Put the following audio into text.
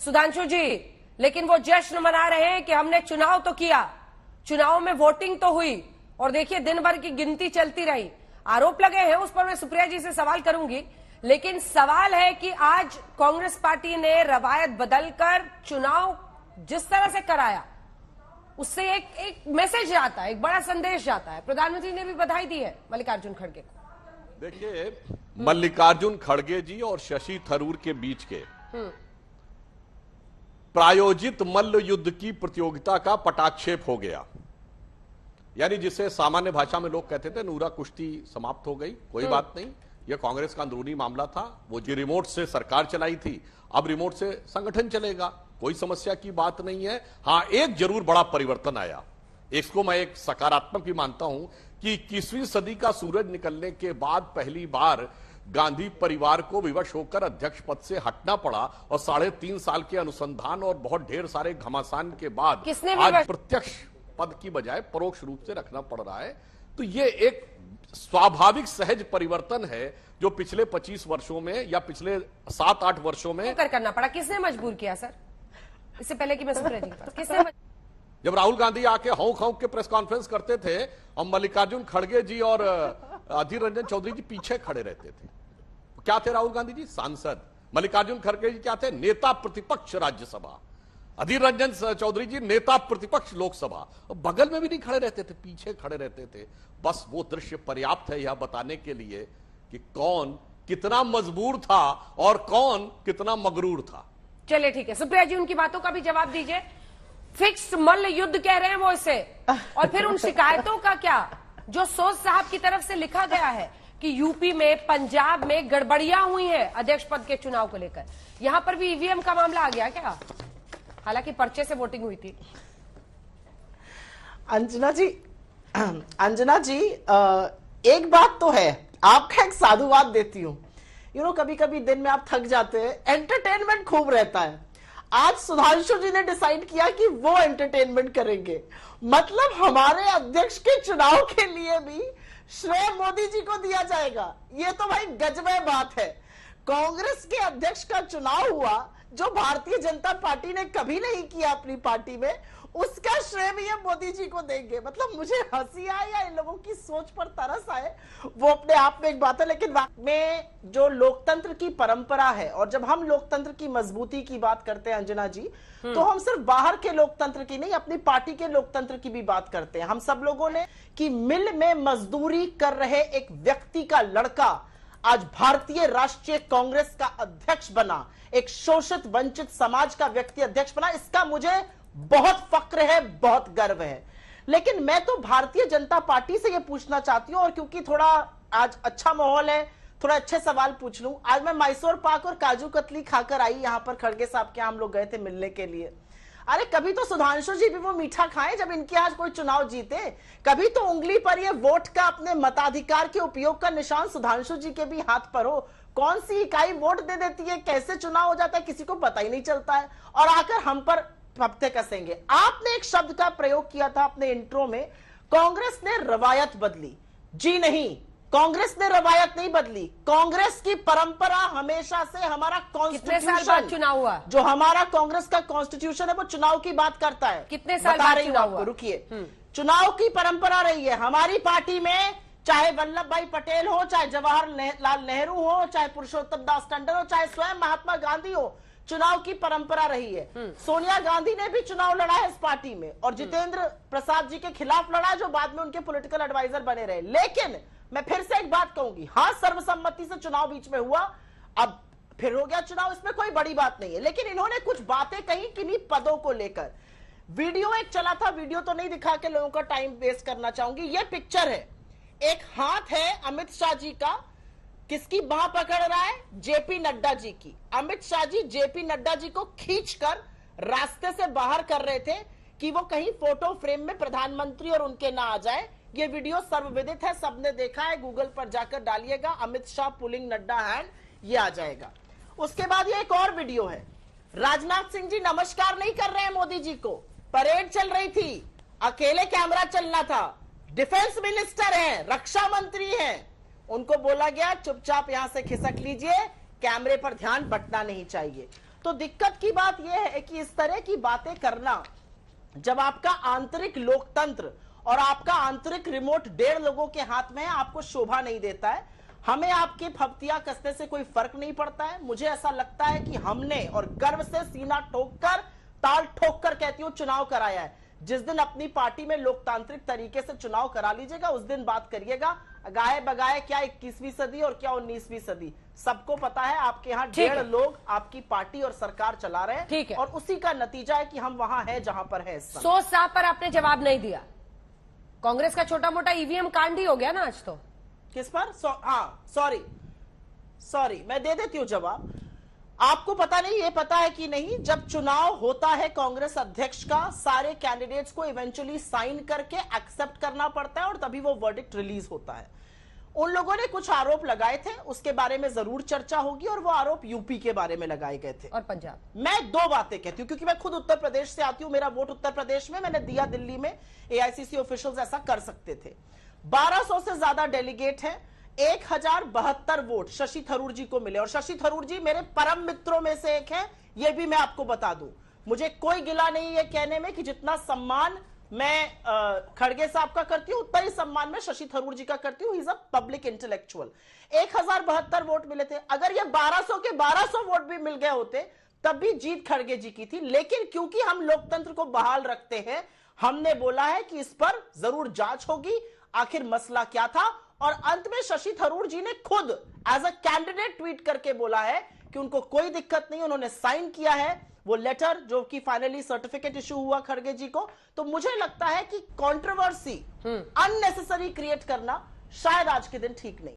सुधांशु जी, लेकिन वो जश्न मना रहे हैं कि हमने चुनाव तो किया, चुनाव में वोटिंग तो हुई और देखिए दिन भर की गिनती चलती रही। आरोप लगे हैं, उस पर मैं सुप्रिया जी से सवाल करूंगी, लेकिन सवाल है कि आज कांग्रेस पार्टी ने रवायत बदलकर चुनाव जिस तरह से कराया उससे एक मैसेज जाता है, एक बड़ा संदेश जाता है। प्रधानमंत्री ने भी बधाई दी है मल्लिकार्जुन खड़गे को। देखिए, मल्लिकार्जुन खड़गे जी और शशि थरूर के बीच के प्रायोजित मल्ल युद्ध की प्रतियोगिता का पटाक्षेप हो गया। यानी जिसे सामान्य भाषा में लोग कहते थे नूरा कुश्ती समाप्त हो गई। कोई बात नहीं, यह कांग्रेस का अंदरूनी मामला था। वो जी रिमोट से सरकार चलाई थी, अब रिमोट से संगठन चलेगा, कोई समस्या की बात नहीं है। हां, एक जरूर बड़ा परिवर्तन आया, इसको मैं एक सकारात्मक भी मानता हूं कि 21वीं सदी का सूरज निकलने के बाद पहली बार गांधी परिवार को विवश होकर अध्यक्ष पद से हटना पड़ा और 3.5 साल के अनुसंधान और बहुत ढेर सारे घमासान के बाद आज प्रत्यक्ष पद की बजाय परोक्ष रूप से रखना पड़ रहा है। तो ये एक स्वाभाविक सहज परिवर्तन है जो पिछले 25 वर्षों में या पिछले 7-8 वर्षों में करना पड़ा। किसने मजबूर किया सर? इससे पहले कि मैं सुप्रिया जी किसने जब राहुल गांधी आके हौंक हौंक के प्रेस कॉन्फ्रेंस करते थे और मल्लिकार्जुन खड़गे जी और अधीर रंजन चौधरी जी पीछे खड़े रहते थे। क्या थे राहुल गांधी जी? सांसद। मल्लिकार्जुन खड़गे जी क्या थे? नेता प्रतिपक्ष राज्यसभा। अधीर रंजन चौधरी जी नेता प्रतिपक्ष लोकसभा। बगल में भी नहीं खड़े रहते थे, पीछे खड़े रहते थे। बस वो दृश्य पर्याप्त है यह बताने के लिए कि कौन कितना मजबूर था और कौन कितना मगरूर था। चलिए ठीक है, सुप्रिया जी उनकी बातों का भी जवाब दीजिए। फिक्स मल्ल युद्ध कह रहे हैं वो इसे, और फिर उन शिकायतों का क्या जो सोज साहब की तरफ से लिखा गया है कि यूपी में, पंजाब में गड़बड़ियां हुई हैं अध्यक्ष पद के चुनाव को लेकर। यहां पर भी ईवीएम का मामला आ गया क्या? हालांकि पर्चे से वोटिंग हुई थी। अंजना जी, एक बात तो है, आपका एक साधुवाद देती हूं। कभी कभी दिन में आप थक जाते हैं, एंटरटेनमेंट खूब रहता है। आज सुधांशु जी ने डिसाइड किया कि वो एंटरटेनमेंट करेंगे, मतलब हमारे अध्यक्ष के चुनाव के लिए भी श्रेय मोदी जी को दिया जाएगा। ये तो भाई गजब बात है। कांग्रेस के अध्यक्ष का चुनाव हुआ जो भारतीय जनता पार्टी ने कभी नहीं किया अपनी पार्टी में, उसका श्रेय भी ये मोदी जी को देंगे। मतलब मुझे हंसी आए या इन लोगों की सोच पर तरस आए, वो अपने आप में एक बात है। लेकिन में जो लोकतंत्र की परंपरा है, और जब हम लोकतंत्र की मजबूती की बात करते हैं अंजना जी, तो हम सिर्फ बाहर के लोकतंत्र की नहीं, अपनी पार्टी के लोकतंत्र की भी बात करते हैं। हम सब लोगों ने कि मिल में मजदूरी कर रहे एक व्यक्ति का लड़का आज भारतीय राष्ट्रीय कांग्रेस का अध्यक्ष बना, एक शोषित वंचित समाज का व्यक्ति अध्यक्ष बना, इसका मुझे बहुत फक्र है, बहुत गर्व है। लेकिन मैं तो भारतीय जनता पार्टी से यह पूछना चाहती हूं, और क्योंकि थोड़ा आज अच्छा माहौल है, थोड़ा अच्छे सवाल पूछ लूं। आज मैं मैसूर पाक और काजू कतली खाकर आई, यहां पर खड़गे साहब के हम लोग गए थे मिलने के लिए। अरे कभी तो सुधांशु जी भी वो मीठा खाएं जब इनके आज कोई चुनाव जीते। कभी तो उंगली पर ये वोट का, अपने मताधिकार के उपयोग का निशान सुधांशु जी के भी हाथ पर हो। कौन सी इकाई वोट दे देती है, कैसे चुनाव हो जाता है, किसी को पता ही नहीं चलता है, और आकर हम पर पत्ते कसेंगे। आपने एक शब्द का प्रयोग किया था अपने इंट्रो में, कांग्रेस ने रवायत बदली। जी नहीं, कांग्रेस ने रवायत नहीं बदली। कांग्रेस की परंपरा हमेशा से, हमारा कॉन्स्टिट्यूशन चुनाव हुआ, जो हमारा कांग्रेस का कॉन्स्टिट्यूशन है, वो चुनाव की बात करता है। कितने साल बाद चुनाव हुआ? रुकिए, चुनाव की परंपरा रही है हमारी पार्टी में, चाहे वल्लभ भाई पटेल हो, चाहे जवाहरलाल नेहरू हो, चाहे पुरुषोत्तम दास टंडन हो, चाहे स्वयं महात्मा गांधी हो, चुनाव की परंपरा रही है। सोनिया गांधी ने भी चुनाव लड़ा है इस पार्टी में, और जितेंद्र प्रसाद जी के खिलाफ लड़ा, जो बाद में उनके पॉलिटिकल एडवाइजर बने रहे। लेकिन मैं फिर से एक बात कहूंगी, हां सर्वसम्मति से चुनाव बीच में हुआ, अब फिर हो गया चुनाव, इसमें कोई बड़ी बात नहीं है। लेकिन इन्होंने कुछ बातें कही किन्हीं पदों को लेकर। वीडियो एक चला था, वीडियो तो नहीं दिखा के लोगों का टाइम वेस्ट करना चाहूंगी। ये पिक्चर है, एक हाथ है अमित शाह जी का, किसकी बाह पकड़ रहा है? जेपी नड्डा जी की। अमित शाह जी जेपी नड्डा जी को खींचकर रास्ते से बाहर कर रहे थे कि वो कहीं फोटो फ्रेम में प्रधानमंत्री और उनके ना आ जाए। ये वीडियो सर्वविदित है, सबने देखा है, गूगल पर जाकर डालिएगा अमित शाह पुलिंग नड्डा हैंड, ये आ जाएगा। उसके बाद ये एक और वीडियो है, राजनाथ सिंह जी नमस्कार नहीं कर रहे हैं मोदी जी को, परेड चल रही थी, अकेले कैमरा चलना था, डिफेंस मिनिस्टर हैं, रक्षा मंत्री हैं, उनको बोला गया चुपचाप यहां से खिसक लीजिए, कैमरे पर ध्यान बटना नहीं चाहिए। तो दिक्कत की बात यह है कि इस तरह की बातें करना, जब आपका आंतरिक लोकतंत्र और आपका आंतरिक रिमोट 1.5 लोगों के हाथ में है, आपको शोभा नहीं देता है। हमें आपके फप्तियां कसने से कोई फर्क नहीं पड़ता है। मुझे ऐसा लगता है कि हमने, और गर्व से सीना ठोककर, ताल ठोककर कहती हूं, चुनाव कराया है। जिस दिन अपनी पार्टी में लोकतांत्रिक तरीके से चुनाव करा लीजिएगा, उस दिन बात करिएगा। गाए बगाए क्या 21वीं सदी और क्या 19वीं सदी, सबको पता है। आपके यहाँ 1.5 लोग आपकी पार्टी और सरकार चला रहे हैं, और उसी का नतीजा है कि हम वहां हैं जहां पर है। 100 साहब पर आपने जवाब नहीं दिया। कांग्रेस का छोटा मोटा ईवीएम कांड ही हो गया ना आज तो। किस पर? हाँ, सॉरी, मैं दे देती हूं जवाब। आपको पता नहीं, ये पता है कि नहीं, जब चुनाव होता है कांग्रेस अध्यक्ष का, सारे कैंडिडेट्स को इवेंचुअली साइन करके एक्सेप्ट करना पड़ता है और तभी वो वर्डिक्ट रिलीज होता है। उन लोगों ने कुछ आरोप लगाए थे, उसके बारे में जरूर चर्चा होगी, और वो आरोप यूपी के बारे में लगाए गए थे और पंजाब। मैं 2 बातें कहती हूं क्योंकि मैं खुद उत्तर प्रदेश से आती हूं, मेरा वोट उत्तर प्रदेश में, मैंने दिया दिल्ली में। एआईसीसी ऑफिशियल्स ऐसा कर सकते थे। 1200 से ज्यादा डेलीगेट हैं, 1072 वोट शशि थरूर जी को मिले, और शशि थरूर जी मेरे परम मित्रों में से एक हैं, यह भी मैं आपको बता दूं। मुझे कोई गिला नहीं है कहने में कि जितना सम्मान मैं खड़गे साहब का करती हूं, उतना ही सम्मान मैं शशि थरूर जी का करती हूं। He is a public intellectual. 1072 vote मिले थे। अगर ये 1200 के 1200 वोट भी मिल गए होते, तब भी जीत खड़गे जी की थी। लेकिन क्योंकि हम लोकतंत्र को बहाल रखते हैं, हमने बोला है कि इस पर जरूर जांच होगी, आखिर मसला क्या था। और अंत में शशि थरूर जी ने खुद एज अ कैंडिडेट ट्वीट करके बोला है कि उनको कोई दिक्कत नहीं, उन्होंने साइन किया है वो लेटर, जो कि फाइनली सर्टिफिकेट इशू हुआ खड़गे जी को। तो मुझे लगता है कि कंट्रोवर्सी अननेसेसरी क्रिएट करना शायद आज के दिन ठीक नहीं।